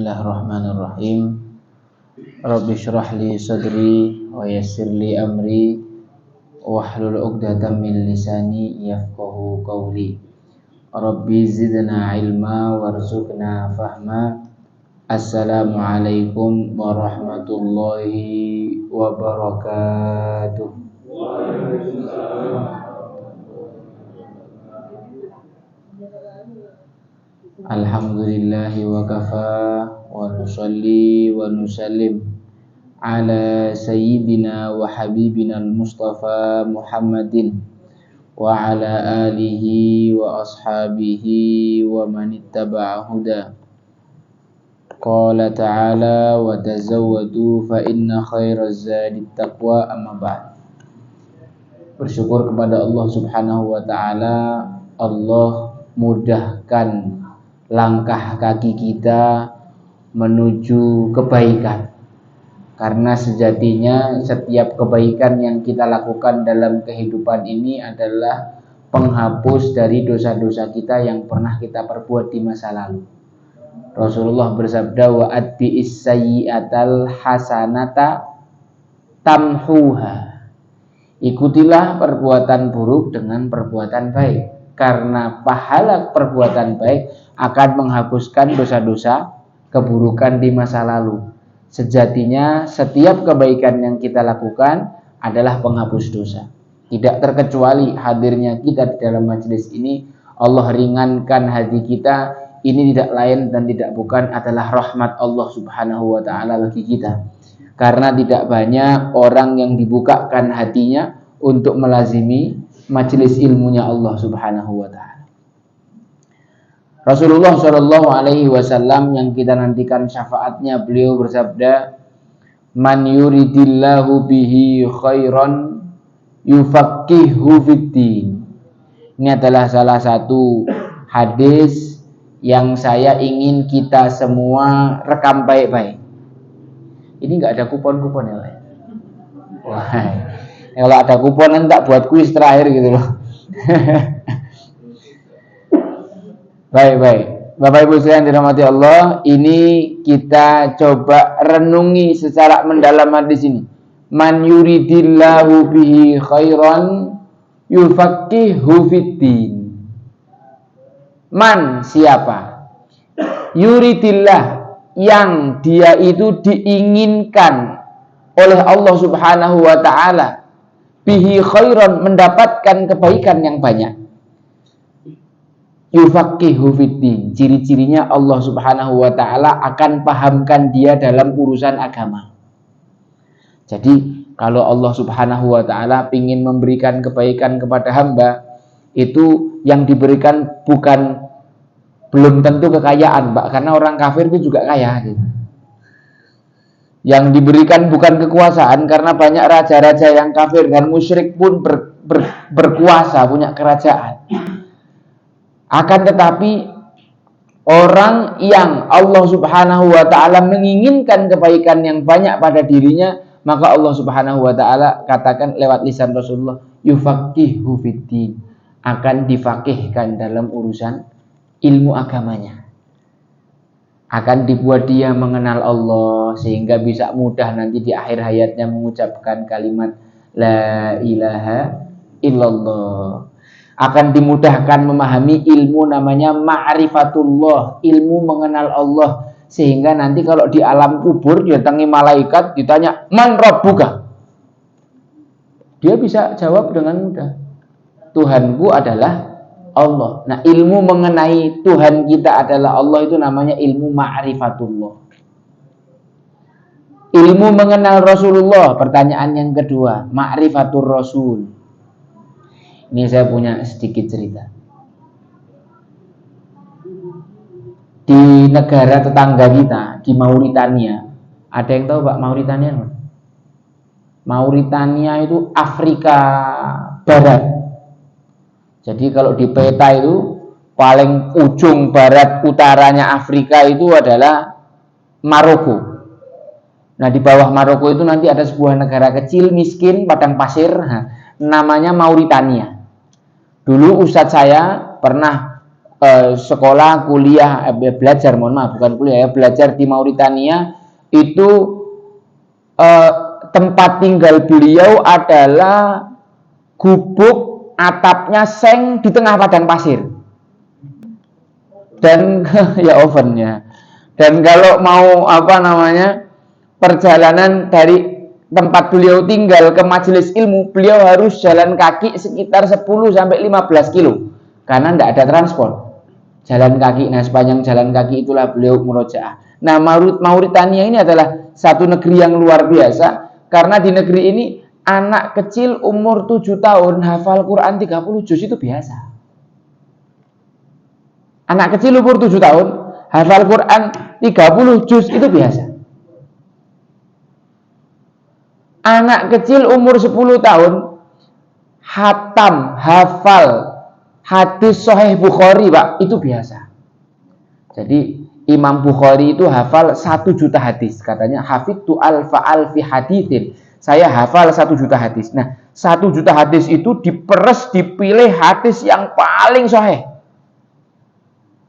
Bismillahirrahmanirrahim. Rabbi shrah li sadri wa yassir li amri wahlul 'uqdatam min lisani yafqahu qawli. Rabbi zidna ilma warzuqna fahma. Assalamualaikum warahmatullahi wabarakatuh. Alhamdulillahi wa kafa wa nusalli wa nusallim ala sayyidina wa habibina al-mustafa Muhammadin wa ala alihi wa ashabihi wa man ittaba'a huda. Qala ta'ala wa tazawwadu fa inna khairaz zadi taqwa, amma ba'd. Bersyukur kepada Allah Subhanahu wa ta'ala, Allah mudahkan langkah kaki kita menuju kebaikan. Karena sejatinya setiap kebaikan yang kita lakukan dalam kehidupan ini adalah penghapus dari dosa-dosa kita yang pernah kita perbuat di masa lalu. Rasulullah bersabda, wa atbi'is sayyi'atal hasanata tamhuha. Ikutilah perbuatan buruk dengan perbuatan baik, karena pahala perbuatan baik akan menghapuskan dosa-dosa keburukan di masa lalu. Sejatinya setiap kebaikan yang kita lakukan adalah penghapus dosa. Tidak terkecuali hadirnya kita di dalam majelis ini, Allah ringankan hati kita. Ini tidak lain dan tidak bukan adalah rahmat Allah Subhanahu wa ta'ala bagi kita. Karena tidak banyak orang yang dibukakan hatinya untuk melazimi majelis ilmunya Allah Subhanahu wa ta'ala. Rasulullah Shallallahu Alaihi Wasallam yang kita nantikan syafaatnya, beliau bersabda, man yuridillahu bihi khairan yufaqihu fiddin. Ini adalah salah satu hadis yang saya ingin kita semua rekam baik-baik. Ini nggak ada kupon-kupon ya, Pak? Wah, kalau ada kupon tak buat kuis terakhir gitu loh. Baik. Bapak Ibu sekalian dirahmati Allah, ini kita coba renungi secara mendalam hadis ini. Man yuridillahu bihi khairan yufaqihu fiddin. Man, siapa? Yuridillah, yang dia itu diinginkan oleh Allah Subhanahu wa ta'ala, bihi khairan, mendapatkan kebaikan yang banyak. Yufaqihu fiddin, ciri-cirinya Allah Subhanahu wa ta'ala akan pahamkan dia dalam urusan agama. Jadi kalau Allah Subhanahu wa ta'ala ingin memberikan kebaikan kepada hamba, itu yang diberikan belum tentu kekayaan, Pak, karena orang kafir itu juga kaya gitu. Yang diberikan bukan kekuasaan, karena banyak raja-raja yang kafir dan musyrik pun berkuasa, punya kerajaan. Akan tetapi orang yang Allah Subhanahu wa ta'ala menginginkan kebaikan yang banyak pada dirinya, maka Allah Subhanahu wa ta'ala katakan lewat lisan Rasulullah, yufaqihu fiddin, akan difaqihkan dalam urusan ilmu agamanya. Akan dibuat dia mengenal Allah sehingga bisa mudah nanti di akhir hayatnya mengucapkan kalimat la ilaha illallah. Akan dimudahkan memahami ilmu namanya ma'rifatullah, ilmu mengenal Allah, sehingga nanti kalau di alam kubur didatangi malaikat ditanya man rabbuka, dia bisa jawab dengan mudah, Tuhanku adalah Allah. Nah, ilmu mengenai Tuhan kita adalah Allah itu namanya ilmu ma'rifatullah. Ilmu mengenal Rasulullah, pertanyaan yang kedua, ma'rifatur Rasul. Ini saya punya sedikit cerita. Di negara tetangga kita, di Mauritania, ada yang tahu Pak Mauritania? Mauritania itu Afrika Barat. Jadi kalau di peta itu paling ujung barat utaranya Afrika itu adalah Maroko. Nah, di bawah Maroko itu nanti ada sebuah negara kecil miskin padang pasir, namanya Mauritania. Dulu ustadz saya pernah sekolah, kuliah, belajar, mohon maaf, bukan kuliah ya, belajar di Mauritania itu tempat tinggal beliau adalah gubuk atapnya seng di tengah padang pasir. Dan ya ovennya. Dan kalau mau perjalanan dari tempat beliau tinggal ke majelis ilmu, beliau harus jalan kaki sekitar 10 sampai 15 kilo karena tidak ada transport. Jalan kaki. Nah, sepanjang jalan kaki itulah beliau murojaah. Nah, Mauritania ini adalah satu negeri yang luar biasa karena di negeri ini anak kecil umur 7 tahun hafal Quran 30 juz itu biasa. Anak kecil umur 7 tahun hafal Quran 30 juz itu biasa. Anak kecil umur 10 tahun hafal hadis Sahih Bukhari, Pak, itu biasa. Jadi Imam Bukhari itu hafal 1 juta hadis. Katanya hafidtu alfa alfi hadithin. Saya hafal 1 juta hadis. Nah, 1 juta hadis itu diperes, dipilih hadis yang paling sahih,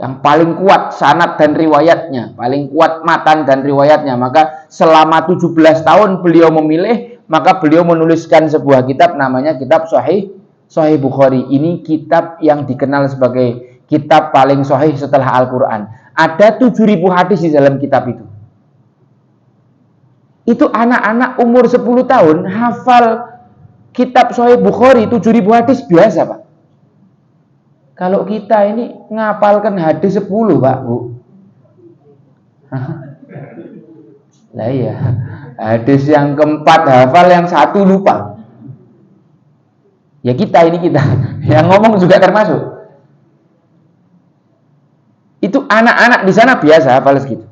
yang paling kuat sanad dan riwayatnya, paling kuat matan dan riwayatnya. Maka selama 17 tahun beliau memilih, maka beliau menuliskan sebuah kitab namanya kitab Sahih Bukhari. Ini kitab yang dikenal sebagai kitab paling sahih setelah Al-Quran. Ada 7.000 hadis di dalam kitab itu. Itu anak-anak umur 10 tahun hafal kitab Sahih Bukhari 7.000 hadis biasa, Pak. Kalau kita ini ngapalkan hadis 10, Pak, Bu. Lah iya. Hadis yang keempat hafal, yang satu lupa. Ya kita. Yang ngomong juga termasuk. Itu anak-anak di sana biasa hafal segitu.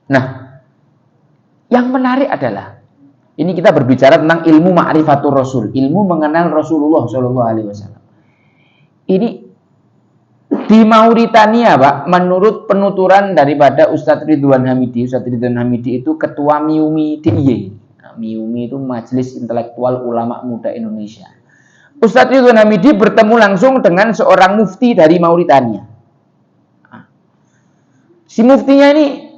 Nah, yang menarik adalah ini kita berbicara tentang ilmu ma'rifatur Rasul, ilmu mengenal Rasulullah SAW. Ini di Mauritania, Pak, menurut penuturan daripada Ustadz Ridwan Hamidi. Ustadz Ridwan Hamidi itu ketua MIUMI DIY. Nah, MIUMI itu Majelis Intelektual Ulama Muda Indonesia. Ustadz Ridwan Hamidi bertemu langsung dengan seorang mufti dari Mauritania. Si muftinya ini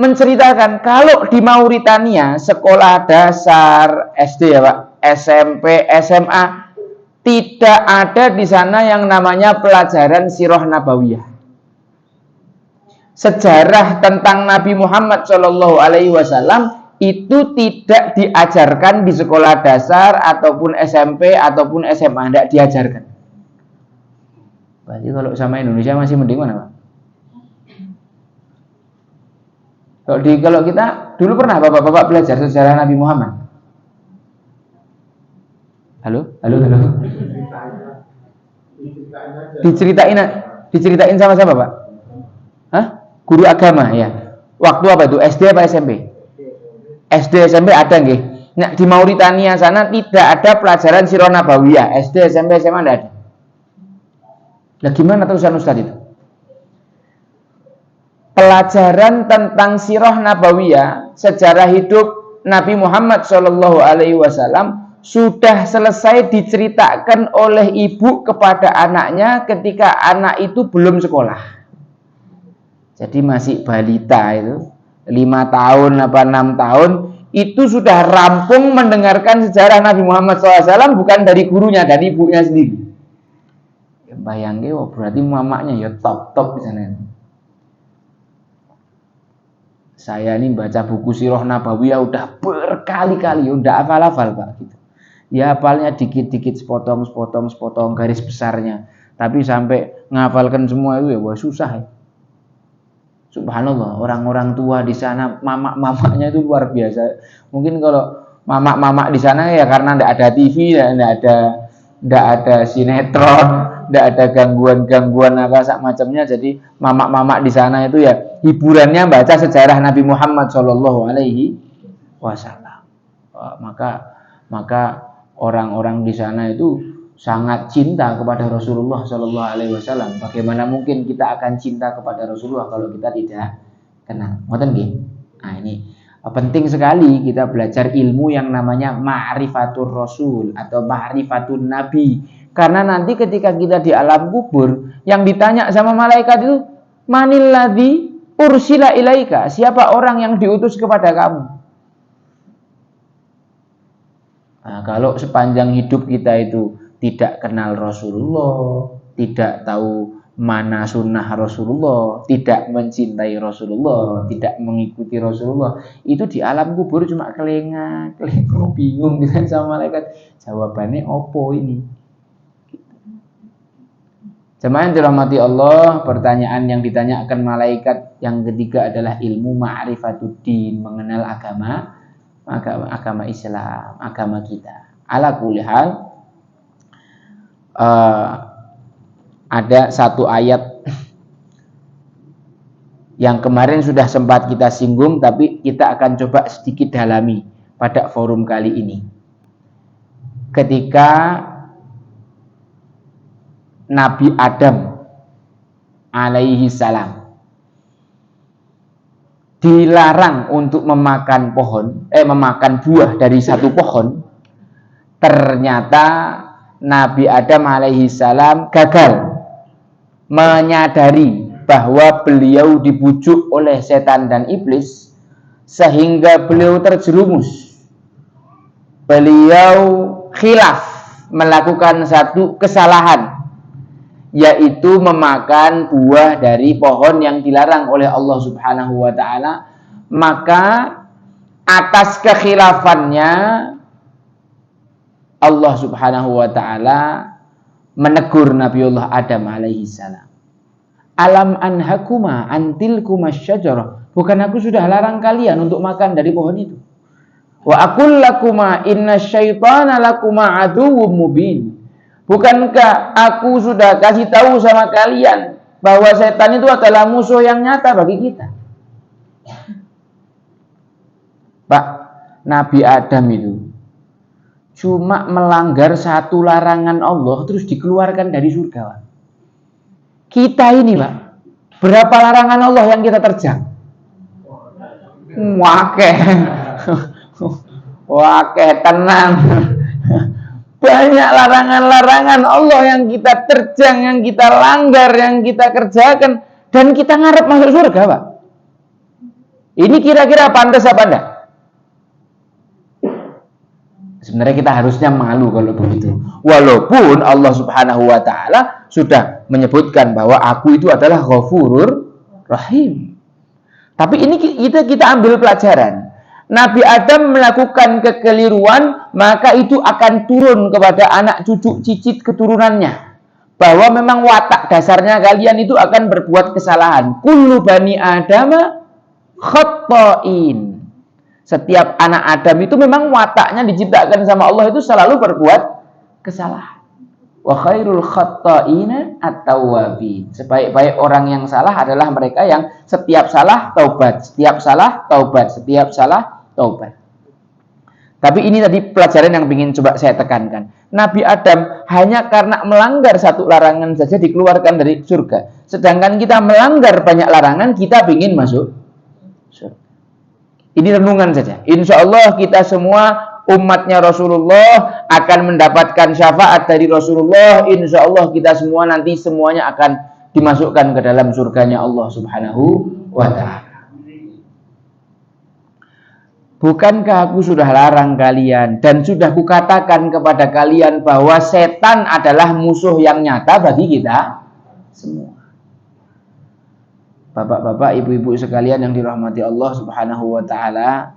menceritakan kalau di Mauritania sekolah dasar, SD ya, Pak, SMP, SMA tidak ada di sana yang namanya pelajaran sirah nabawiyah. Sejarah tentang Nabi Muhammad SAW itu tidak diajarkan di sekolah dasar ataupun SMP ataupun SMA, tidak diajarkan. Berarti kalau sama Indonesia masih mending mana, Pak? Kalau kita dulu pernah bapak-bapak belajar sejarah Nabi Muhammad? Halo. Diceritain sama siapa, Pak? Hah? Guru agama ya. Waktu apa itu? SD apa SMP? SD SMP ada nggih. Nah, di Mauritania sana tidak ada pelajaran sirah nabawiyah. SD, SMP, SMA tidak ada. Lah gimana terusan Ustaz itu? Pelajaran tentang sirah nabawiyah, sejarah hidup Nabi Muhammad SAW sudah selesai diceritakan oleh ibu kepada anaknya ketika anak itu belum sekolah. Jadi masih balita itu, 5 tahun apa 6 tahun, itu sudah rampung mendengarkan sejarah Nabi Muhammad SAW, bukan dari gurunya, dari ibunya sendiri. Ya, bayangin, berarti mamanya ya top di sana. Saya ini baca buku sirah nabawiyah udah berkali-kali, udah hafal-hafal, Pak, gitu. Ya hafalnya dikit-dikit, sepotong garis besarnya. Tapi sampai ngafalkan semua itu ya wah susah ya. Subhanallah, orang-orang tua di sana, mamak-mamaknya itu luar biasa. Mungkin kalau mamak-mamak di sana ya karena tidak ada TV, tidak ada sinetron, tidak ada gangguan-gangguan apa macamnya. Jadi mamak-mamak di sana itu ya hiburannya baca sejarah Nabi Muhammad SAW. Maka orang-orang di sana itu sangat cinta kepada Rasulullah SAW. Bagaimana mungkin kita akan cinta kepada Rasulullah kalau kita tidak kenal? Ngoten nggih. Nah, ini penting sekali kita belajar ilmu yang namanya ma'rifatur Rasul atau ma'rifatun Nabi. Karena nanti ketika kita di alam kubur, yang ditanya sama malaikat itu, manil ladzi ursila ilaika, siapa orang yang diutus kepada kamu? Nah, kalau sepanjang hidup kita itu tidak kenal Rasulullah, tidak tahu mana sunnah Rasulullah, tidak mencintai Rasulullah, tidak mengikuti Rasulullah, itu di alam kubur cuma kelengah, bingung dengan sama malaikat. Jawabannya opo ini? Jemaah yang dirahmati Allah, pertanyaan yang ditanyakan malaikat yang ketiga adalah ilmu ma'rifatuddin, mengenal agama Islam, agama kita. Ala kulli hal, ada satu ayat yang kemarin sudah sempat kita singgung, tapi kita akan coba sedikit dalami pada forum kali ini. Ketika Nabi Adam alaihi salam dilarang untuk memakan buah dari satu pohon, ternyata Nabi Adam alaihi salam gagal menyadari bahwa beliau dibujuk oleh setan dan iblis sehingga beliau terjerumus. Beliau khilaf, melakukan satu kesalahan, yaitu memakan buah dari pohon yang dilarang oleh Allah Subhanahu wa taala. Maka atas kekhilafannya Allah Subhanahu wa taala menegur Nabiullah Adam alaihi salam. Alam anhakuma antilkuma syajarah. Bukan aku sudah larang kalian untuk makan dari pohon itu. Wa aqul lakuma inna syaitana lakuma aduwwum mubin. Bukankah aku sudah kasih tahu sama kalian bahwa setan itu adalah musuh yang nyata bagi kita? Pak, Nabi Adam itu cuma melanggar satu larangan Allah terus dikeluarkan dari surga, Pak. Kita ini, Pak, berapa larangan Allah yang kita terjang? Wakeh tenang. Banyak larangan-larangan Allah yang kita terjang, yang kita langgar, yang kita kerjakan, dan kita ngarep masuk surga, Pak. Ini kira-kira pantas apa enggak? Sebenarnya kita harusnya malu kalau begitu. Walaupun Allah Subhanahu wa taala sudah menyebutkan bahwa aku itu adalah Ghafurur Rahim. Tapi ini kita ambil pelajaran. Nabi Adam melakukan kekeliruan, maka itu akan turun kepada anak cucu cicit keturunannya. Bahwa memang watak dasarnya kalian itu akan berbuat kesalahan. Kullu bani Adama khatta'in. Setiap anak Adam itu memang wataknya diciptakan sama Allah itu selalu berbuat kesalahan. Wa khairul khatta'ina at-tawwabin. Sebaik-baik orang yang salah adalah mereka yang setiap salah taubat, setiap salah taubat, setiap salah taubat. Tapi ini tadi pelajaran yang ingin coba saya tekankan. Nabi Adam hanya karena melanggar satu larangan saja dikeluarkan dari surga. Sedangkan kita melanggar banyak larangan, kita ingin masuk surga. Ini renungan saja. Insya Allah kita semua umatnya Rasulullah akan mendapatkan syafaat dari Rasulullah. Insya Allah kita semua nanti semuanya akan dimasukkan ke dalam surganya Allah Subhanahu wa ta'ala. Bukankah aku sudah larang kalian dan sudah kukatakan kepada kalian bahwa setan adalah musuh yang nyata bagi kita semua. Bapak-bapak, ibu-ibu sekalian yang dirahmati Allah Subhanahu wa ta'ala,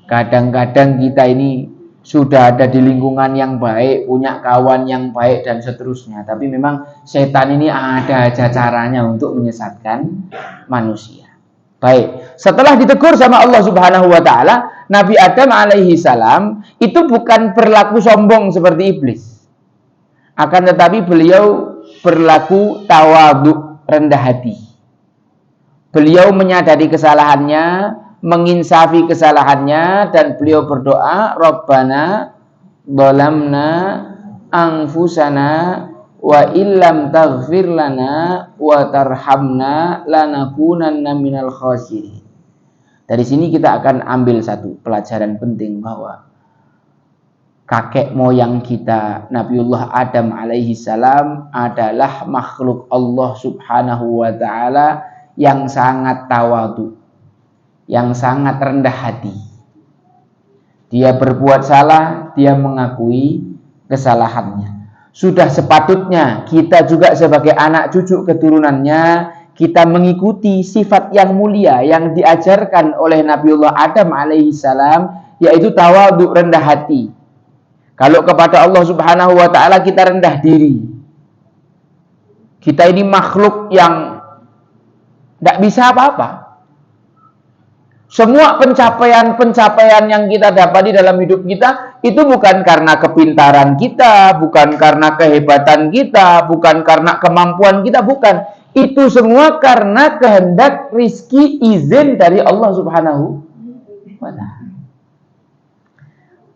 kadang-kadang kita ini sudah ada di lingkungan yang baik, punya kawan yang baik dan seterusnya. Tapi memang setan ini ada aja caranya untuk menyesatkan manusia. Baik, setelah ditegur sama Allah Subhanahu wa ta'ala, Nabi Adam alaihi salam itu bukan berlaku sombong seperti iblis. Akan tetapi beliau berlaku tawadhu, rendah hati. Beliau menyadari kesalahannya, menginsafi kesalahannya, dan beliau berdoa, Rabbana dhalamna anfusana wa illam taghfir lana wa tarhamna lanakunanna minal khasirin. Dari sini kita akan ambil satu pelajaran penting bahwa kakek moyang kita Nabiullah Adam alaihi salam adalah makhluk Allah subhanahu wa ta'ala yang sangat tawadu, yang sangat rendah hati. Dia berbuat salah, dia mengakui kesalahannya. Sudah sepatutnya kita juga sebagai anak cucu keturunannya, kita mengikuti sifat yang mulia yang diajarkan oleh Nabiullah Adam alaihi salam, yaitu tawadu, rendah hati. Kalau kepada Allah subhanahu wa ta'ala kita rendah diri. Kita ini makhluk yang tidak bisa apa-apa. Semua pencapaian-pencapaian yang kita dapati dalam hidup kita, itu bukan karena kepintaran kita, bukan karena kehebatan kita, bukan karena kemampuan kita, bukan. Itu semua karena kehendak, rizki, izin dari Allah subhanahu wa ta'ala.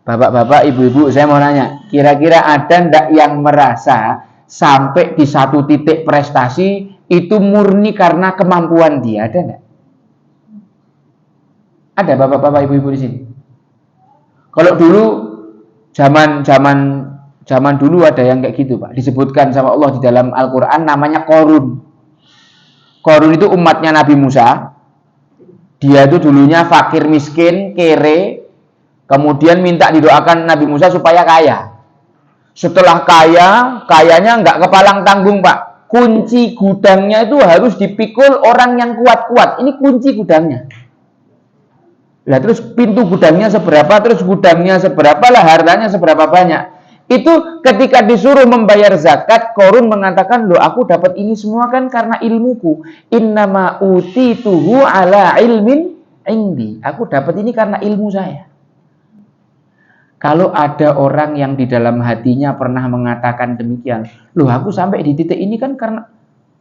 Bapak-bapak, ibu-ibu, saya mau nanya, kira-kira ada ndak yang merasa sampai di satu titik prestasi itu murni karena kemampuan dia? Ada ndak? Ada bapak-bapak, ibu-ibu di sini? Kalau dulu zaman dulu ada yang kayak gitu, Pak. Disebutkan sama Allah di dalam Al-Qur'an, namanya Qarun. Qarun itu umatnya Nabi Musa. Dia itu dulunya fakir miskin, kere. Kemudian minta didoakan Nabi Musa supaya kaya. Setelah kaya, kayanya nggak kepalang tanggung, Pak. Kunci gudangnya itu harus dipikul orang yang kuat-kuat. Ini kunci gudangnya. Lah terus pintu gudangnya seberapa, terus gudangnya seberapa, lah hartanya seberapa banyak. Itu ketika disuruh membayar zakat, Qarun mengatakan, loh aku dapat ini semua kan karena ilmuku. Innama utituhu ala ilmin indi. Aku dapat ini karena ilmu saya. Kalau ada orang yang di dalam hatinya pernah mengatakan demikian, loh aku sampai di titik ini kan karena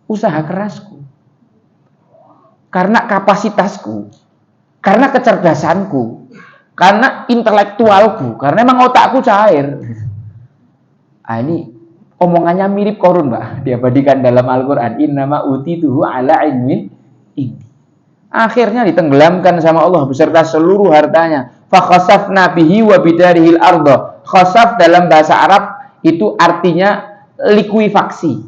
usaha kerasku, karena kapasitasku, karena kecerdasanku, karena intelektualku, karena emang otakku cair. Ah, ini omongannya mirip Qarun, Mbak. Diabadikan dalam Al-Quran, innama utituhu ala ilmin indi. Akhirnya ditenggelamkan sama Allah beserta seluruh hartanya. Fakhasafna bihi wa bidarihil arda. Khasaf dalam bahasa Arab itu artinya likuifaksi.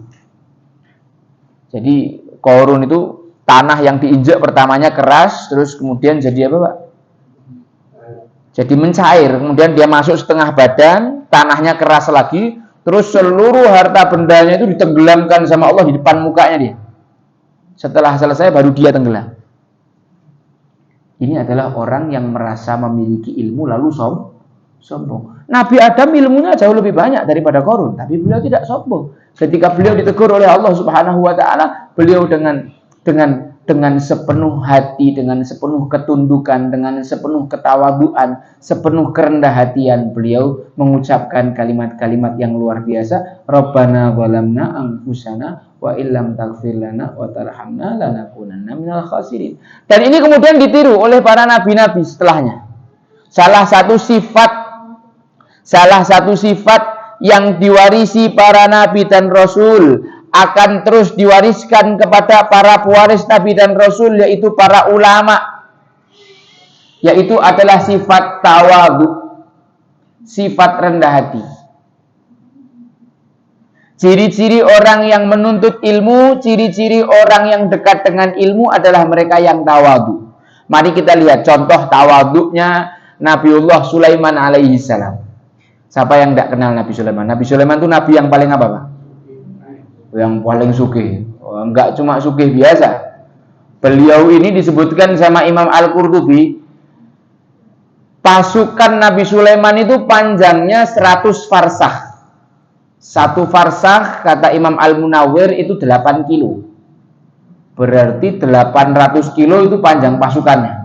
Jadi Qarun itu tanah yang diinjak pertamanya keras, terus kemudian jadi apa, Pak? Jadi mencair. Kemudian dia masuk setengah badan, tanahnya keras lagi, terus seluruh harta bendanya itu ditenggelamkan sama Allah di depan mukanya dia. Setelah selesai baru dia tenggelam. Ini adalah orang yang merasa memiliki ilmu lalu sombong. Nabi Adam ilmunya jauh lebih banyak daripada Qarun, tapi beliau tidak sombong. Ketika beliau ditegur oleh Allah Subhanahu wa taala, beliau dengan sepenuh hati, dengan sepenuh ketundukan, dengan sepenuh ketawaduan, sepenuh kerendah hatian, beliau mengucapkan kalimat-kalimat yang luar biasa. Rabbana zalamna anfusana wa illam taghfir lana wa tarhamna lanakunanna minal khasirin. Dan ini kemudian ditiru oleh para nabi-nabi setelahnya. Salah satu sifat yang diwarisi para nabi dan rasul akan terus diwariskan kepada para pewaris nabi dan rasul, yaitu para ulama, yaitu adalah sifat tawadhu, sifat rendah hati. Ciri-ciri orang yang menuntut ilmu, ciri-ciri orang yang dekat dengan ilmu adalah mereka yang tawadhu. Mari kita lihat contoh tawadhunya Nabiullah Sulaiman alaihi salam. Siapa yang tidak kenal Nabi Sulaiman? Nabi Sulaiman itu nabi yang paling apa, Pak? Yang paling sugih. Enggak cuma sugih biasa. Beliau ini disebutkan sama Imam Al-Qurtubi, pasukan Nabi Sulaiman itu panjangnya 100 farsah. Satu farsah kata Imam Al-Munawwir itu 8 kilo. Berarti 800 kilo itu panjang pasukannya.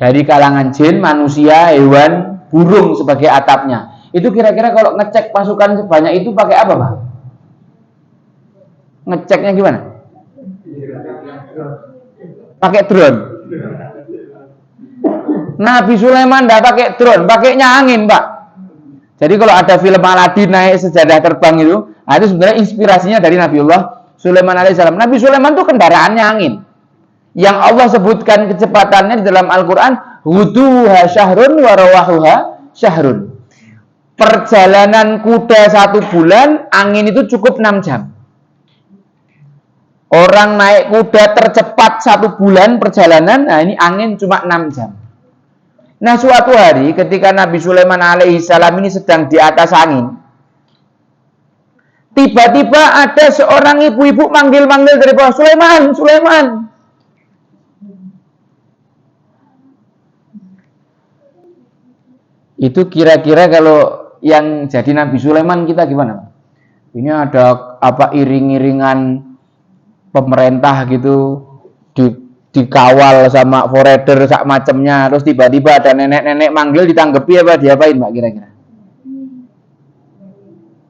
Dari kalangan jin, manusia, hewan, burung sebagai atapnya. Itu kira-kira kalau ngecek pasukan sebanyak itu pakai apa, Pak? Ngeceknya gimana? Pakai drone. Nabi Sulaiman tidak pakai drone, pakainya angin, Pak. Jadi kalau ada film Aladin naik sejadah terbang itu sebenarnya inspirasinya dari Nabiullah Sulaiman alaihissalam. Nabi Sulaiman itu kendaraannya angin. Yang Allah sebutkan kecepatannya di dalam Al-Quran, Huduha syahrun wa rawahuha syahrun. Perjalanan kuda 1 bulan, angin itu cukup 6 jam. Orang naik kuda tercepat 1 bulan perjalanan, nah ini angin cuma 6 jam. Nah, suatu hari ketika Nabi Sulaiman alaihissalam ini sedang di atas angin, tiba-tiba ada seorang ibu-ibu manggil-manggil dari bawah, Sulaiman, Sulaiman. Itu kira-kira kalau yang jadi Nabi Sulaiman kita gimana? Ini ada apa iring-iringan pemerintah gitu, dikawal sama foreder sak macemnya, terus tiba-tiba ada nenek-nenek manggil, ditanggepi apa diapain Mbak kira-kira?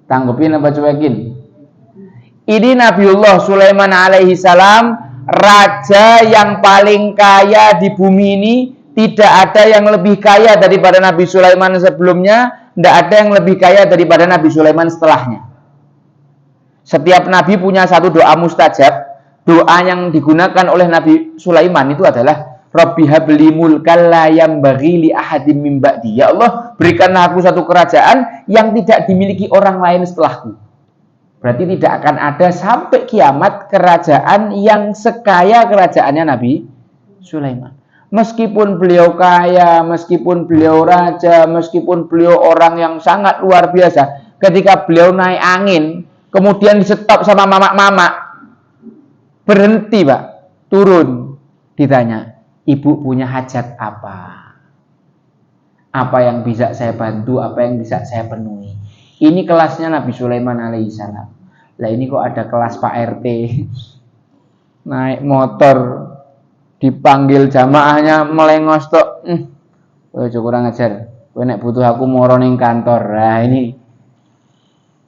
Tanggepin apa cuekin? Ini Nabiullah Sulaiman alaihi salam, raja yang paling kaya di bumi ini. Tidak ada yang lebih kaya daripada Nabi Sulaiman sebelumnya, tidak ada yang lebih kaya daripada Nabi Sulaiman setelahnya. Setiap Nabi punya satu doa mustajab. Doa yang digunakan oleh Nabi Sulaiman itu adalah Rabbi habli mulkan la yambaghi li ahadim min ba'di. Ya Allah, berikanlah aku satu kerajaan yang tidak dimiliki orang lain setelahku. Berarti tidak akan ada sampai kiamat kerajaan yang sekaya kerajaannya Nabi Sulaiman. Meskipun beliau kaya, meskipun beliau raja, meskipun beliau orang yang sangat luar biasa, ketika beliau naik angin, kemudian disetop sama mama-mama, berhenti Pak, turun, ditanya, ibu punya hajat apa? Apa yang bisa saya bantu, apa yang bisa saya penuhi? Ini kelasnya Nabi Sulaiman alaihissalam. Lah ini kok ada kelas Pak RT, naik motor, dipanggil jamaahnya melengos tok. Kurang ajar. Kowe nek butuh aku moro ning kantor. Nah, ini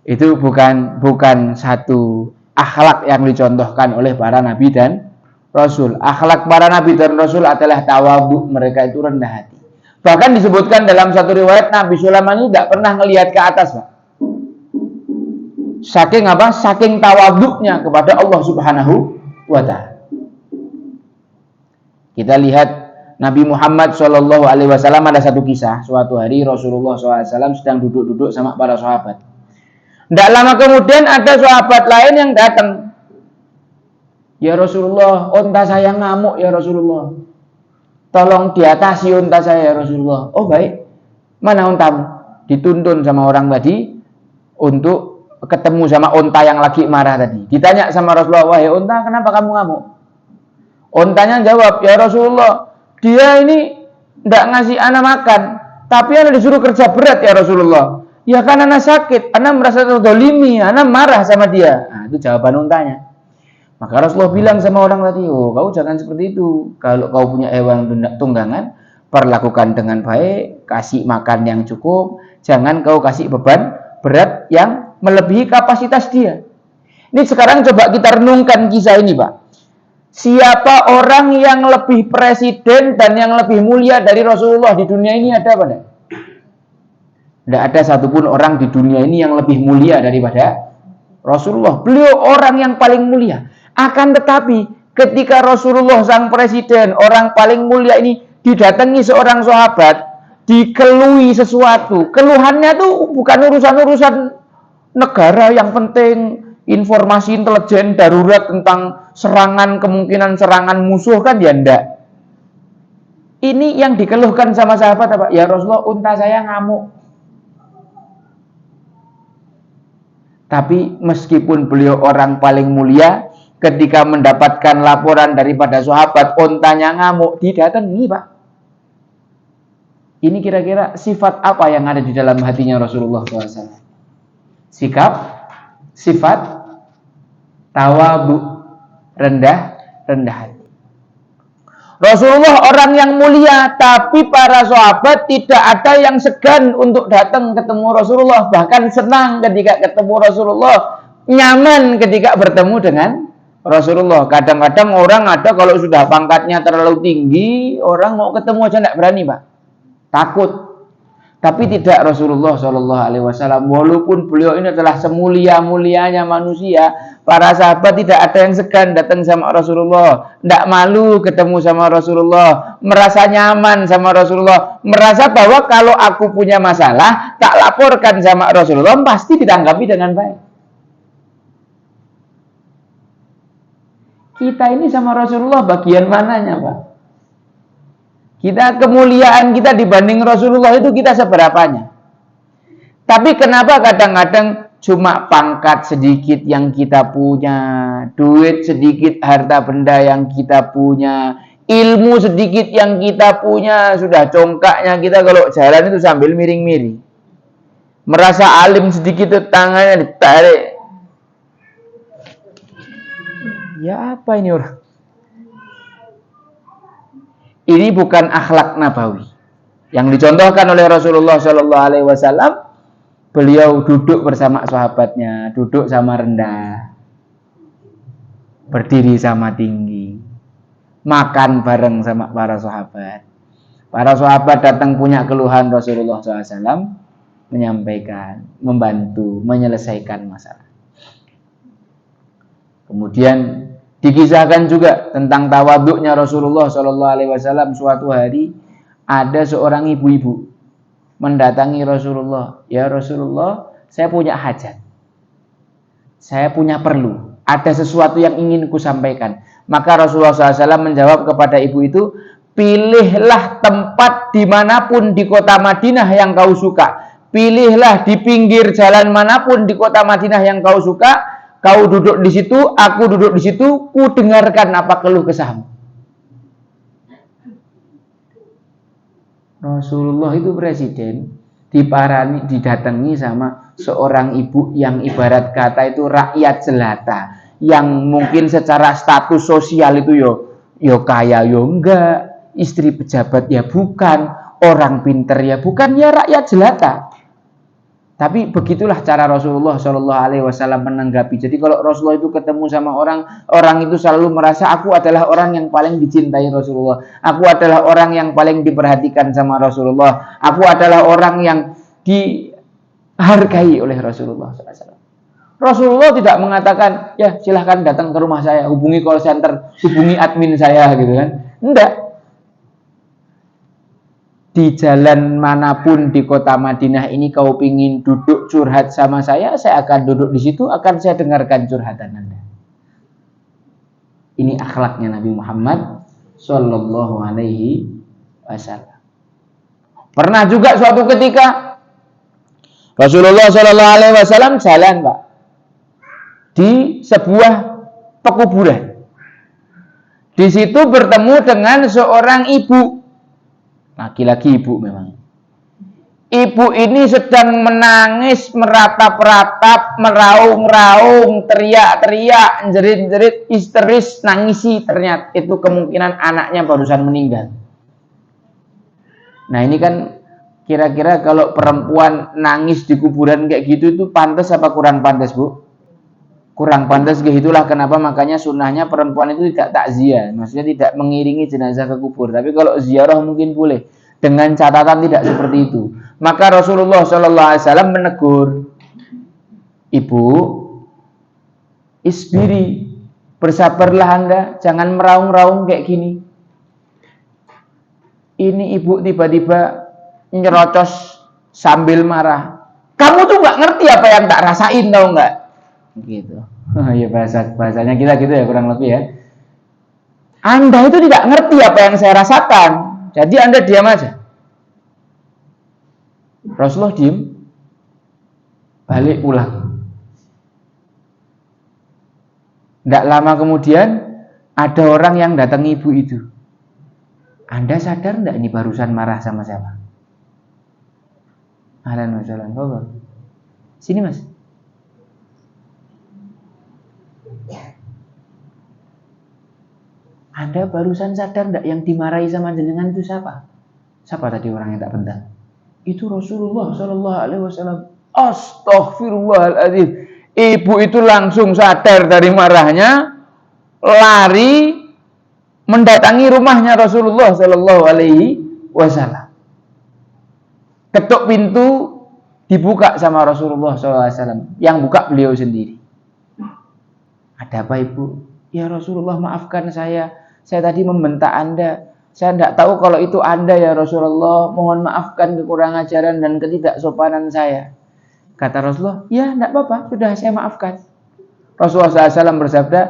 itu bukan satu akhlak yang dicontohkan oleh para nabi dan rasul. Akhlak para nabi dan rasul adalah tawadhu, mereka itu rendah hati. Bahkan disebutkan dalam satu riwayat Nabi Sulaiman itu tidak pernah melihat ke atas, Pak. Saking apa? Saking tawadhunya kepada Allah Subhanahu wa taala. Kita lihat Nabi Muhammad SAW ada satu kisah. Suatu hari Rasulullah SAW sedang duduk-duduk sama para sahabat. Tidak lama kemudian ada sahabat lain yang datang. Ya Rasulullah, unta saya ngamuk ya Rasulullah. Tolong diatasi unta saya ya Rasulullah. Oh baik, mana untamu? Dituntun sama orang tadi untuk ketemu sama unta yang lagi marah tadi. Ditanya sama Rasulullah, wahai unta, kenapa kamu ngamuk? Untanya jawab, ya Rasulullah, dia ini tidak ngasih anak makan, tapi anak disuruh kerja berat ya Rasulullah. Ya kan anak sakit, anak merasa terzalimi, anak marah sama dia. Nah, itu jawaban untanya. Maka Rasulullah bilang sama orang tadi, oh kau jangan seperti itu. Kalau kau punya hewan tunggangan, perlakukan dengan baik, kasih makan yang cukup, jangan kau kasih beban berat yang melebihi kapasitas dia. Ini sekarang coba kita renungkan kisah ini, Pak. Siapa orang yang lebih presiden dan yang lebih mulia dari Rasulullah di dunia ini, ada apa enggak? Tidak ada satupun orang di dunia ini yang lebih mulia daripada Rasulullah. Beliau orang yang paling mulia. Akan tetapi ketika Rasulullah sang presiden, orang paling mulia ini didatangi seorang sahabat, dikeluhi sesuatu. Keluhannya tuh bukan urusan-urusan negara yang penting, informasi intelijen darurat tentang serangan, kemungkinan serangan musuh kan ya enggak. Ini yang dikeluhkan sama sahabat apa? Ya Rasulullah, unta saya ngamuk. Tapi meskipun beliau orang paling mulia, ketika mendapatkan laporan daripada sahabat untanya ngamuk, didatangi, Pak. Ini kira-kira sifat apa yang ada di dalam hatinya Rasulullah SAW? Sifat tawadhu, rendah hati. Rasulullah orang yang mulia, tapi para sahabat tidak ada yang segan untuk datang ketemu Rasulullah, bahkan senang ketika ketemu Rasulullah, nyaman ketika bertemu dengan Rasulullah. Kadang-kadang orang ada kalau sudah pangkatnya terlalu tinggi, orang mau ketemu aja tidak berani, Pak. Takut. Tapi tidak Rasulullah Shallallahu Alaihi Wasallam. Walaupun beliau ini adalah semulia-mulianya manusia, para sahabat tidak ada yang segan datang sama Rasulullah, tidak malu ketemu sama Rasulullah, merasa nyaman sama Rasulullah, merasa bahwa kalau aku punya masalah, tak laporkan sama Rasulullah, pasti ditanggapi dengan baik. Kita ini sama Rasulullah bagian mananya, Pak? Kita kemuliaan kita dibanding Rasulullah itu kita seberapanya. Tapi kenapa kadang-kadang cuma pangkat sedikit yang kita punya, duit sedikit, harta benda yang kita punya, ilmu sedikit yang kita punya, sudah congkaknya kita kalau jalan itu sambil miring-miring. Merasa alim sedikit itu tangannya ditarik. Ya apa ini orang? Ini bukan akhlak nabawi yang dicontohkan oleh Rasulullah Shallallahu Alaihi Wasallam. Beliau duduk bersama sahabatnya, duduk sama rendah, berdiri sama tinggi, makan bareng sama para sahabat. Para sahabat datang punya keluhan, Rasulullah SAW menyampaikan, membantu, menyelesaikan masalah. Kemudian dikisahkan juga tentang tawaduknya Rasulullah Shallallahu Alaihi Wasallam. Suatu hari ada seorang ibu-ibu mendatangi Rasulullah. Ya Rasulullah, saya punya hajat, saya punya perlu, ada sesuatu yang ingin ku sampaikan. Maka Rasulullah SAW menjawab kepada ibu itu, pilihlah tempat dimanapun di kota Madinah yang kau suka. Pilihlah di pinggir jalan manapun di kota Madinah yang kau suka. Kau duduk di situ, aku duduk di situ, ku dengarkan apa keluh kesahmu. Rasulullah itu presiden, didatangi sama seorang ibu yang ibarat kata itu rakyat jelata, yang mungkin secara status sosial itu yo kaya yo enggak, istri pejabat ya bukan, orang pinter ya bukan, ya rakyat jelata. Tapi begitulah cara Rasulullah Shallallahu Alaihi Wasallam menanggapi. Jadi kalau Rasulullah itu ketemu sama orang itu selalu merasa aku adalah orang yang paling dicintai Rasulullah. Aku adalah orang yang paling diperhatikan sama Rasulullah. Aku adalah orang yang dihargai oleh Rasulullah SAW. Rasulullah tidak mengatakan, ya silahkan datang ke rumah saya, hubungi call center, hubungi admin saya, gitu kan? Enggak. Di jalan manapun di kota Madinah ini kau pingin duduk curhat sama saya akan duduk di situ, akan saya dengarkan curhatan Anda. Ini akhlaknya Nabi Muhammad Sallallahu Alaihi Wasallam. Pernah juga suatu ketika Rasulullah Sallallahu Alaihi Wasallam jalan, Pak, di sebuah pekuburan. Di situ bertemu dengan seorang ibu. Laki-laki ibu memang. Ibu ini sedang menangis, meratap-ratap, meraung-raung, teriak-teriak, jerit-jerit, histeris, nangisi. Ternyata itu kemungkinan anaknya barusan meninggal. Nah ini kan kira-kira kalau perempuan nangis di kuburan kayak gitu itu pantas apa kurang pantas, Bu? Kurang pantas, gitulah kenapa makanya sunnahnya perempuan itu tidak takziah, maksudnya tidak mengiringi jenazah ke kubur. Tapi kalau ziarah mungkin boleh, dengan catatan tidak seperti itu. Maka Rasulullah SAW menegur, ibu, isbiri, bersabarlah Anda, jangan meraung-raung kayak gini. Ini ibu tiba-tiba nyerocos sambil marah. Kamu tuh nggak ngerti apa yang tak rasain, tau nggak? Gitu. Ya bahasanya kita gitu ya kurang lebih ya. Anda itu tidak ngerti apa yang saya rasakan, jadi Anda diam aja. Rasulullah diam, balik pulang. Tidak lama kemudian ada orang yang datang ibu itu. Anda sadar tidak ini barusan marah sama siapa? Ahlan wa sahlan. Sini Mas. Anda barusan sadar enggak yang dimarahi sama jenengan itu siapa? Siapa tadi orang yang tak bentar? Itu Rasulullah Shallallahu Alaihi Wasallam. Astaghfirullahaladzim. Ibu itu langsung sadar dari marahnya, lari mendatangi rumahnya Rasulullah Shallallahu Alaihi Wasallam. ketuk pintu, dibuka sama Rasulullah SAW. Yang buka beliau sendiri. Ada apa ibu? Ya Rasulullah, maafkan saya tadi membentak Anda. Saya tidak tahu kalau itu Anda ya Rasulullah. Mohon maafkan kekurangan ajaran dan ketidaksopanan saya. Kata Rasulullah, ya tidak apa-apa, sudah saya maafkan. Rasulullah SAW bersabda,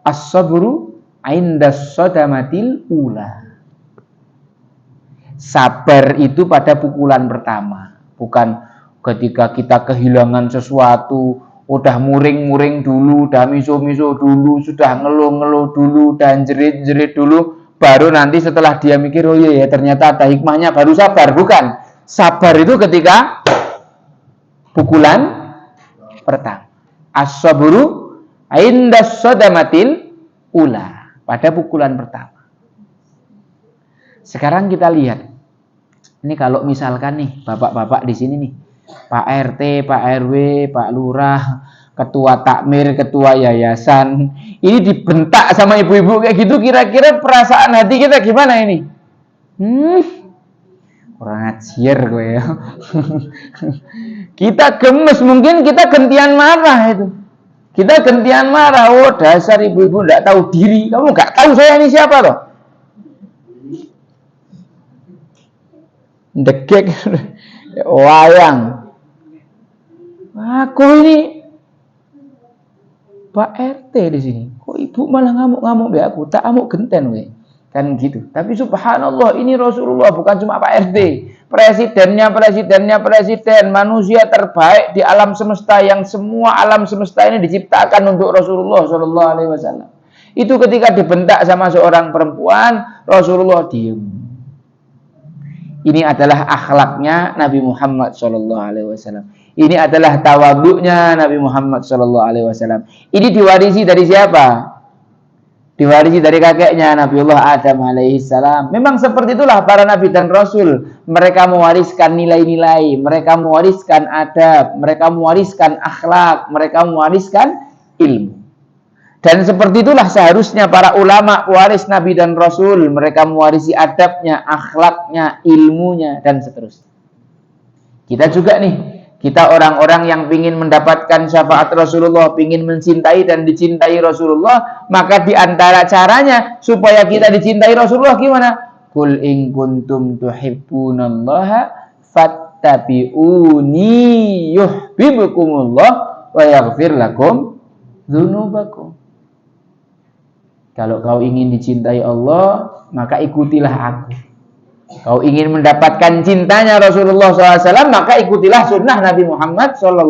as-sabru indas sodamatil ula. Sabar itu pada pukulan pertama. Bukan ketika kita kehilangan sesuatu, udah muring-muring dulu, udah miso-miso dulu, sudah ngeluh-ngeluh dulu, dan jerit-jerit dulu, baru nanti setelah dia mikir, oh iya ya ternyata ada hikmahnya, baru sabar. Bukan. Sabar itu ketika pukulan pertama. As-sabru indas sodamatil ula. Pada pukulan pertama. Sekarang kita lihat. Ini kalau misalkan nih, bapak-bapak di sini nih, Pak RT, Pak RW, Pak Lurah, Ketua Takmir, Ketua Yayasan, ini dibentak sama ibu-ibu kayak gitu, kira-kira perasaan hati kita gimana ini? Kurang ajar gue ya. Kita gemes, mungkin kita gantian marah itu. Kita gantian marah, oh dasar ibu-ibu enggak tahu diri. Kamu enggak tahu saya ini siapa loh? Degek wayang. Aku ini Pak RT di sini. Kok ibu malah ngamuk-ngamuk be aku? Tak amuk genten we. Kan gitu. Tapi subhanallah, ini Rasulullah, bukan cuma Pak RT. Presidennya presiden, manusia terbaik di alam semesta, yang semua alam semesta ini diciptakan untuk Rasulullah sallallahu alaihi wasallam. Itu ketika dibentak sama seorang perempuan, Rasulullah diam. Ini adalah akhlaknya Nabi Muhammad sallallahu alaihi wasallam. Ini adalah tawadhu'nya Nabi Muhammad sallallahu alaihi wasallam. Ini diwarisi dari siapa? Diwarisi dari kakeknya Nabiullah Adam alaihi salam. Memang seperti itulah para nabi dan rasul. Mereka mewariskan nilai-nilai, mereka mewariskan adab, mereka mewariskan akhlak, mereka mewariskan ilmu. Dan seperti itulah seharusnya para ulama pewaris nabi dan rasul. Mereka mewarisi adabnya, akhlaknya, ilmunya, dan seterusnya. Kita juga nih, kita orang-orang yang ingin mendapatkan syafaat Rasulullah, ingin mencintai dan dicintai Rasulullah, maka di antara caranya supaya kita dicintai Rasulullah gimana? Qul in kuntum tuhibbunallaha fattabi'uni yuhibbukumullah wa yaghfir lakum dzunubakum. Kalau kau ingin dicintai Allah, maka ikutilah aku. Kau ingin mendapatkan cintanya Rasulullah SAW, maka ikutilah sunnah Nabi Muhammad SAW.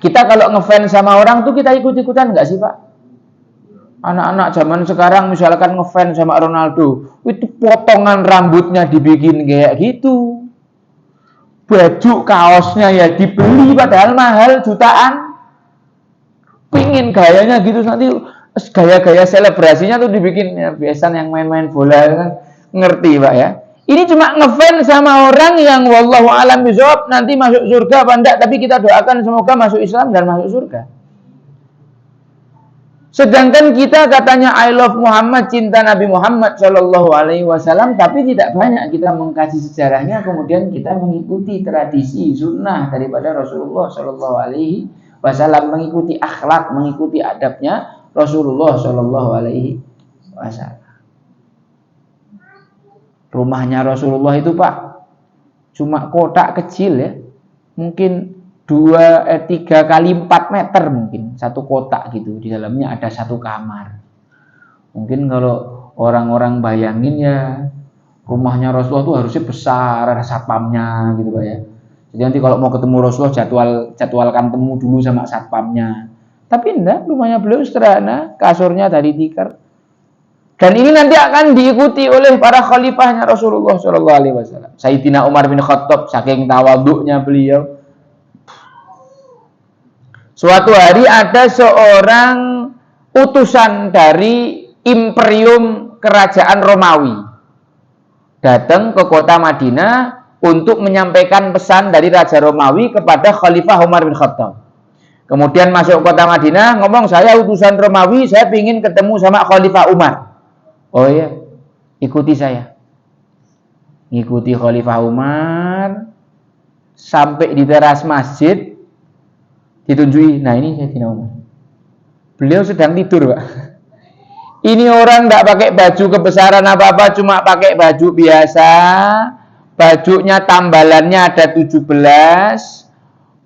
Kita kalau ngefans sama orang tuh kita ikut-ikutan nggak sih Pak? Anak-anak zaman sekarang misalkan ngefans sama Ronaldo, itu potongan rambutnya dibikin kayak gitu, baju kaosnya ya dibeli padahal mahal jutaan, pingin gayanya gitu, nanti gaya-gaya selebrasinya tuh dibikin ya, biasa yang main-main bola kan ngerti Pak ya. Ini cuma ngefans sama orang yang wallahu alam bishawab nanti masuk surga apa enggak, tapi kita doakan semoga masuk Islam dan masuk surga. Sedangkan kita katanya I love Muhammad, cinta Nabi Muhammad sallallahu alaihi wasallam, tapi tidak banyak kita mengkaji sejarahnya, kemudian kita mengikuti tradisi sunnah daripada Rasulullah sallallahu alaihi wasallam, mengikuti akhlak, mengikuti adabnya Rasulullah sallallahu alaihi wasallam. Rumahnya Rasulullah itu Pak cuma kotak kecil ya, mungkin 3 kali 4 meter mungkin, satu kotak gitu, di dalamnya ada satu kamar. Mungkin kalau orang-orang bayangin ya rumahnya Rasulullah itu harusnya besar, ada satpamnya gitu Pak ya. Jadi nanti kalau mau ketemu Rasulullah jadwalkan temu dulu sama satpamnya. Tapi enggak, rumahnya beliau sederhana, kasurnya dari tikar. Dan ini nanti akan diikuti oleh para khalifahnya Rasulullah sallallahu alaihi wasallam. Sayyidina Umar bin Khattab, saking tawadhu'nya beliau. Suatu hari ada seorang utusan dari imperium kerajaan Romawi datang ke kota Madinah untuk menyampaikan pesan dari Raja Romawi kepada Khalifah Umar bin Khattab. Kemudian masuk kota Madinah, ngomong, saya utusan Romawi, saya ingin ketemu sama Khalifah Umar. Oh iya, ikuti saya. ngikuti Khalifah Umar sampai di teras masjid ditunjui, nah ini Sayyidina Umar. Beliau sedang tidur, Pak. Ini orang nggak pakai baju kebesaran apa-apa, cuma pakai baju biasa. Bajunya tambalannya ada 17.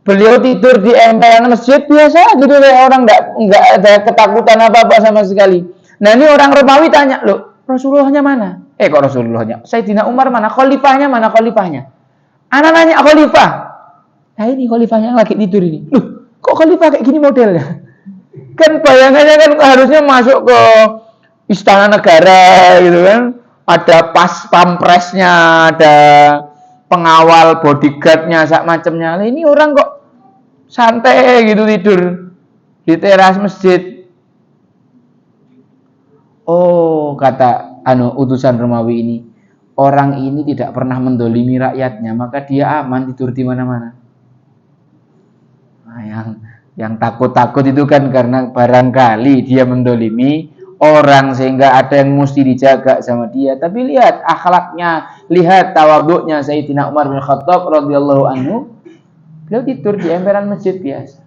Beliau tidur di emperan masjid biasa gitu, orang nggak ada ketakutan apa-apa sama sekali. Nah ini orang Romawi tanya, loh Rasulullahnya mana? Kok Rasulullahnya? Sayyidina Umar mana? Khalifahnya mana? Khalifahnya? Anak nanya khalifah. Nah ini khalifahnya yang lagi tidur ini. Loh kok khalifah kayak gini modelnya? Kan bayangannya kan harusnya masuk ke istana negara gitu kan, ada pas pampresnya, ada pengawal bodyguardnya, sak macamnya. Ini orang kok santai gitu tidur di teras masjid. Oh, kata utusan Romawi ini, orang ini tidak pernah mendolimi rakyatnya, maka dia aman tidur di mana-mana. Nah, yang takut-takut itu kan karena barangkali dia mendolimi orang sehingga ada yang mesti dijaga sama dia. Tapi lihat akhlaknya, lihat tawaduknya Sayyidina Umar bin Khattab radhiyallahu anhu. Beliau tidur di emperan masjid biasa.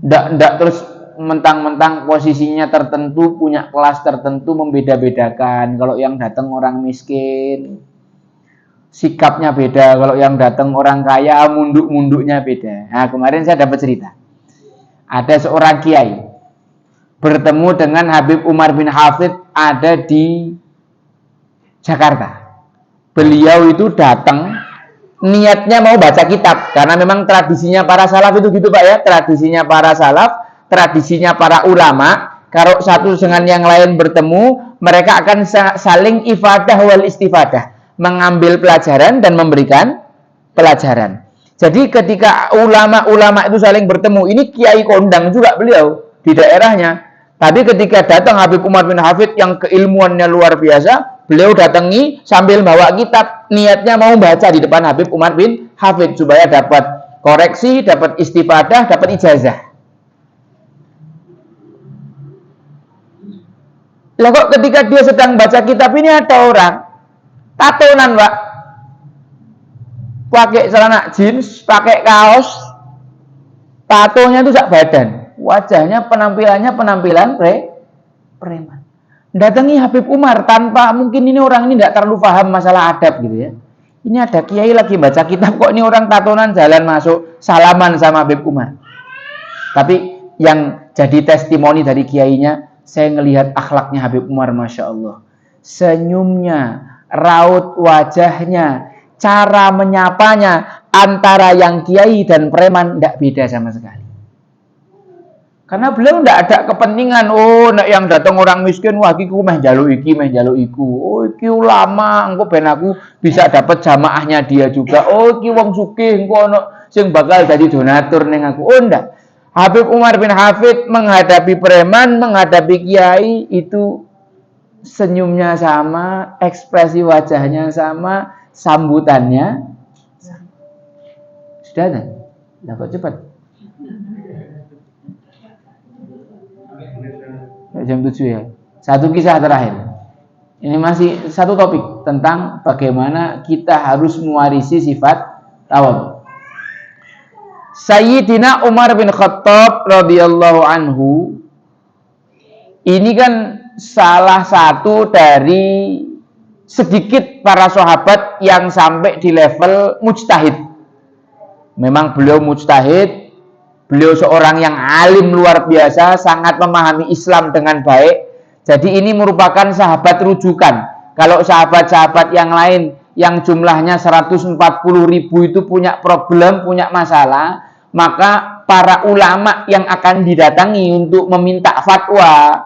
Nggak terus mentang-mentang posisinya tertentu, punya kelas tertentu, membeda-bedakan. Kalau yang datang orang miskin, sikapnya beda. Kalau yang datang orang kaya, munduk-munduknya beda. Nah, kemarin saya dapat cerita. Ada seorang kiai bertemu dengan Habib Umar bin Hafid ada di Jakarta. Beliau itu datang niatnya mau baca kitab, karena memang tradisinya para salaf itu gitu Pak ya, tradisinya para salaf, tradisinya para ulama, kalau satu dengan yang lain bertemu, mereka akan saling ifadah wal istifadah, mengambil pelajaran dan memberikan pelajaran. Jadi ketika ulama-ulama itu saling bertemu, ini kiai kondang juga beliau di daerahnya. Tapi ketika datang Habib Umar bin Hafid yang keilmuannya luar biasa, beliau datangi sambil bawa kitab, niatnya mau baca di depan Habib Umar bin Hafid supaya dapat koreksi, dapat istifadah, dapat ijazah. Lah kok ketika dia sedang baca kitab ini ada orang tatonan, Pak. Pakai celana jeans, pakai kaos, tatonya itu sak badan. Wajahnya penampilan preman. Datangi Habib Umar tanpa, mungkin ini orang ini tidak terlalu paham masalah adab gitu ya. Ini ada kiai lagi baca kitab, kok ini orang tatonan jalan masuk salaman sama Habib Umar. Tapi yang jadi testimoni dari kiainya, saya ngelihat akhlaknya Habib Umar, Masya Allah. Senyumnya, raut wajahnya, cara menyapanya antara yang kiai dan preman tidak beda sama sekali. Karena beliau tidak ada kepentingan, yang datang orang miskin, wah iki meh njaluk iki, meh njaluk iku. Oh iki ulama, engko ben aku bisa dapat jamaahnya dia juga. Oh iki wong sugih, engko ono sing bakal jadi donatur ning aku. Oh ndak. Habib Umar bin Hafid menghadapi preman, menghadapi kiai itu senyumnya sama, ekspresi wajahnya sama, sambutannya sama. Sudah kan? Lah kok cepat? Jam 7 ya. Satu kisah terakhir. Ini masih satu topik tentang bagaimana kita harus mewarisi sifat tawadhu. Sayyidina Umar bin Khattab radhiyallahu anhu ini kan salah satu dari sedikit para sahabat yang sampai di level mujtahid. Memang beliau mujtahid. Beliau seorang yang alim luar biasa, sangat memahami Islam dengan baik. Jadi ini merupakan sahabat rujukan. Kalau sahabat-sahabat yang lain yang jumlahnya 140.000 itu punya problem, punya masalah, maka para ulama yang akan didatangi untuk meminta fatwa,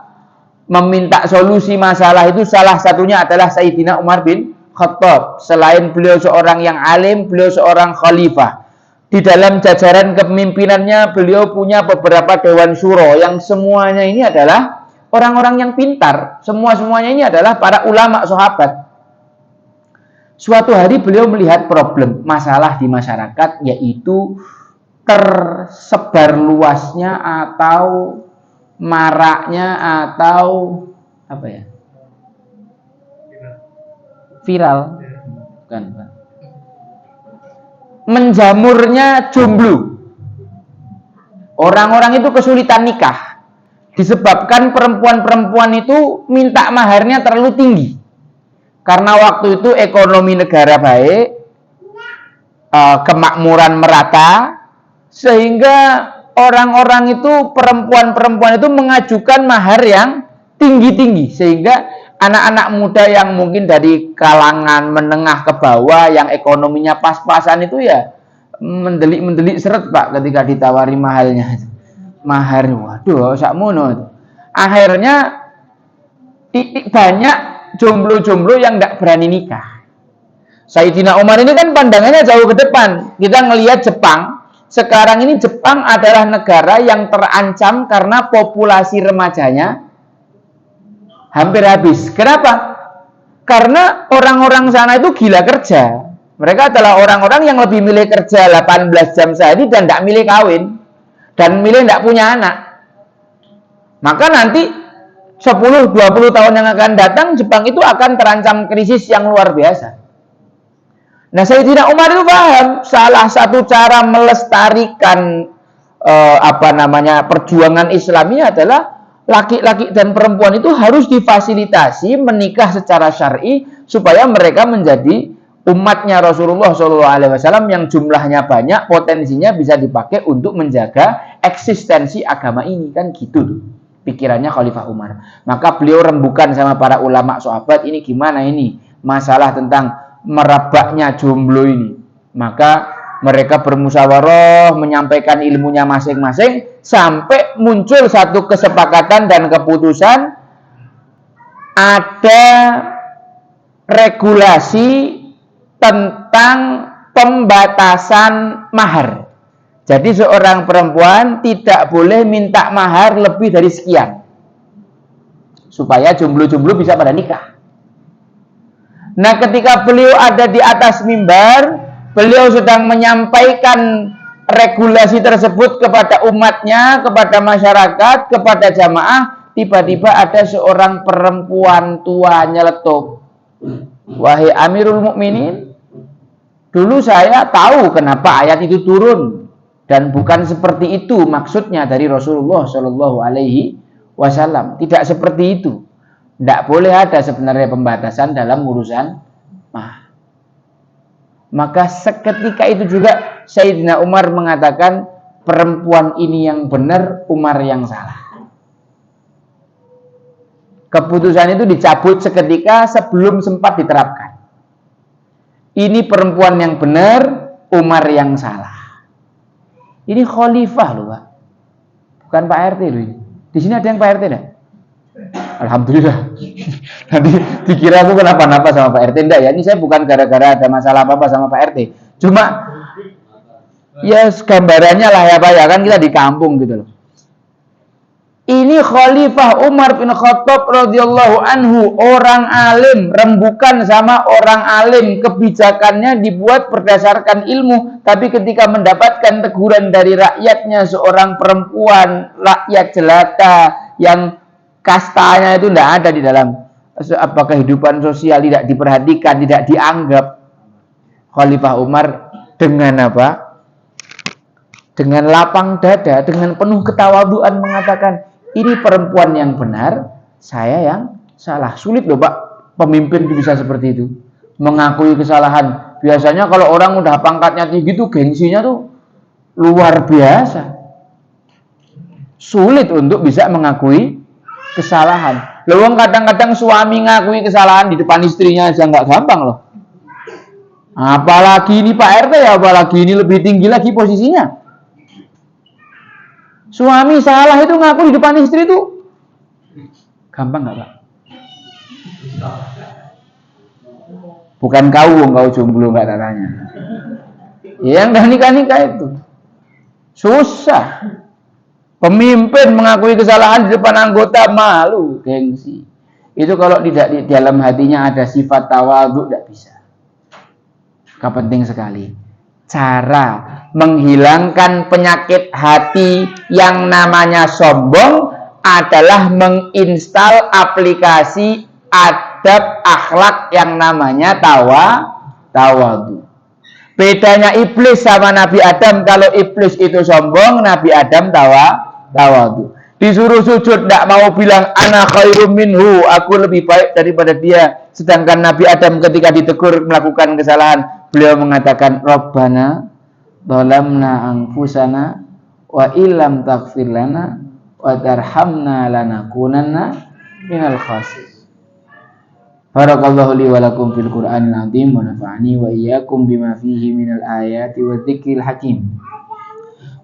meminta solusi masalah itu salah satunya adalah Sayyidina Umar bin Khattab. Selain beliau seorang yang alim, beliau seorang khalifah. Di dalam jajaran kepemimpinannya beliau punya beberapa dewan syuro yang semuanya ini adalah orang-orang yang pintar. Semuanya ini adalah para ulama sahabat. Suatu hari beliau melihat problem masalah di masyarakat, yaitu tersebar luasnya atau maraknya atau viral. Bukan, Pak. Menjamurnya jomblo. Orang-orang itu kesulitan nikah disebabkan perempuan-perempuan itu minta maharnya terlalu tinggi. Karena waktu itu ekonomi negara baik, kemakmuran merata, sehingga orang-orang itu, perempuan-perempuan itu mengajukan mahar yang tinggi-tinggi, sehingga anak-anak muda yang mungkin dari kalangan menengah ke bawah yang ekonominya pas-pasan itu ya mendelik-mendelik seret, Pak, ketika ditawari mahalnya. Mahar, waduh, sakmono. Akhirnya banyak jomblo-jomblo yang tidak berani nikah. Sayyidina Umar ini kan pandangannya jauh ke depan. Kita ngelihat Jepang. Sekarang ini Jepang adalah negara yang terancam karena populasi remajanya hampir habis. Kenapa? Karena orang-orang sana itu gila kerja. Mereka adalah orang-orang yang lebih milih kerja 18 jam sehari dan tidak milih kawin. Dan milih tidak punya anak. Maka nanti 10-20 tahun yang akan datang, Jepang itu akan terancam krisis yang luar biasa. Nah, Sayyidina Umar itu paham salah satu cara melestarikan perjuangan Islamnya adalah laki-laki dan perempuan itu harus difasilitasi menikah secara syar'i supaya mereka menjadi umatnya Rasulullah SAW yang jumlahnya banyak, potensinya bisa dipakai untuk menjaga eksistensi agama ini, kan gitu tuh pikirannya Khalifah Umar. Maka beliau rembukan sama para ulama sahabat, ini gimana ini masalah tentang merebaknya jomblo ini. Maka mereka bermusyawarah, menyampaikan ilmunya masing-masing sampai muncul satu kesepakatan dan keputusan ada regulasi tentang pembatasan mahar. Jadi seorang perempuan tidak boleh minta mahar lebih dari sekian, supaya jomblo-jomblo bisa pada nikah. Nah, ketika beliau ada di atas mimbar, beliau sedang menyampaikan regulasi tersebut kepada umatnya, kepada masyarakat, kepada jamaah. Tiba-tiba ada seorang perempuan tua nyeletuk, "Wahai Amirul Mukminin, dulu saya tahu kenapa ayat itu turun dan bukan seperti itu maksudnya dari Rasulullah Shallallahu Alaihi Wasallam. Tidak seperti itu. Tidak boleh ada sebenarnya pembatasan dalam urusan mahar." Maka seketika itu juga Sayyidina Umar mengatakan, perempuan ini yang benar, Umar yang salah. Keputusan itu dicabut seketika sebelum sempat diterapkan. Ini perempuan yang benar, Umar yang salah. Ini khalifah loh, Pak. Bukan Pak RT loh ini. Di sini ada yang Pak RT enggak? Alhamdulillah. Nanti dikira aku kenapa-napa sama Pak RT. Enggak ya, ini saya bukan gara-gara ada masalah apa-apa sama Pak RT. Cuma ya gambarannya lah ya Pak ya, kan kita di kampung gitu loh. Ini Khalifah Umar bin Khattab radhiyallahu anhu, orang alim, rembukan sama orang alim, kebijakannya dibuat berdasarkan ilmu, tapi ketika mendapatkan teguran dari rakyatnya, seorang perempuan rakyat jelata yang kastanya itu tidak ada di dalam kehidupan sosial, tidak diperhatikan, tidak dianggap, Khalifah Umar dengan apa? Dengan lapang dada, dengan penuh ketawaduan mengatakan, ini perempuan yang benar, saya yang salah. Sulit loh Pak, pemimpin itu bisa seperti itu, mengakui kesalahan. Biasanya kalau orang udah pangkatnya tinggi tuh gengsinya tuh luar biasa. Sulit untuk bisa mengakui kesalahan. Loh, kadang-kadang suami ngakui kesalahan di depan istrinya aja nggak gampang loh. Apalagi ini Pak RT ya, apalagi ini lebih tinggi lagi posisinya. Suami salah itu ngaku di depan istri itu gampang nggak Pak? Bukan kau jomblo nggak tanya. Yang dah nikah itu susah. Pemimpin mengakui kesalahan di depan anggota, malu, gengsi. Itu kalau tidak di dalam hatinya ada sifat tawadhu, tidak bisa. Penting sekali. Cara menghilangkan penyakit hati yang namanya sombong adalah menginstal aplikasi adab akhlak yang namanya tawadu. Bedanya iblis sama Nabi Adam, kalau iblis itu sombong, Nabi Adam tawadu. Disuruh sujud tidak mau bilang ana khairum minhu, aku lebih baik daripada dia. Sedangkan Nabi Adam ketika ditegur melakukan kesalahan, beliau mengatakan Rabbana zalamna anfusana wa illam taghfir lana wa tarhamna lanakunanna minal khasirin. Barakallahu li wa lakum fil Qur'anil azim wa nafa'ani wa iyyakum bima fihi minal ayati wa dzikril hakim.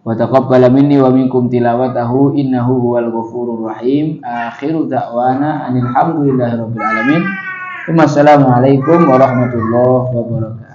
Wa taqabbala minni wa minkum tilawatahu innahu huwal ghafurur rahim. Akhiru da'wana anil hamdulillahi rabbil alamin. Wassalamu alaikum warahmatullahi wabarakatuh.